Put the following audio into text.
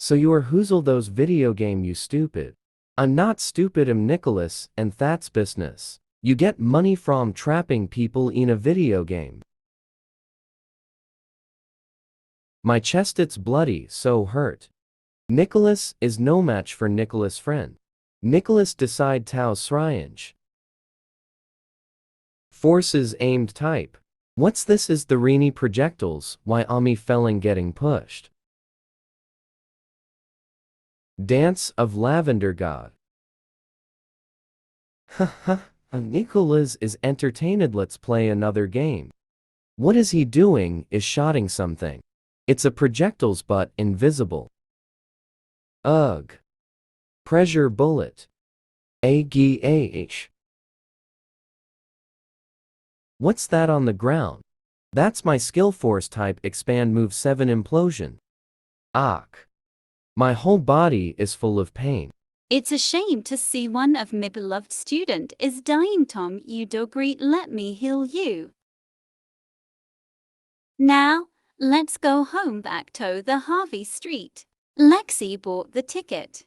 So you are whoozle those video game, you stupid. I'm not stupid, I'm Nicholas, and that's business. You get money from trapping people in a video game. My chest it's bloody, so hurt. Nicholas is no match for Nicholas' friend. Nicholas decide Tao Srianj. Forces aimed type. What's this is the Rini projectiles, why Ami felling getting pushed. Dance of Lavender God. Haha, Nicholas is entertained, let's play another game. What is he doing is shooting something. It's a projectiles but invisible. Ugh. Pressure bullet. AGAH. What's that on the ground? That's my skill force type expand move 7 implosion. Ach. My whole body is full of pain. It's a shame to see one of my beloved student is dying. Tom, you do great, let me heal you. Now, let's go home back to the Harvey Street. Lexi bought the ticket.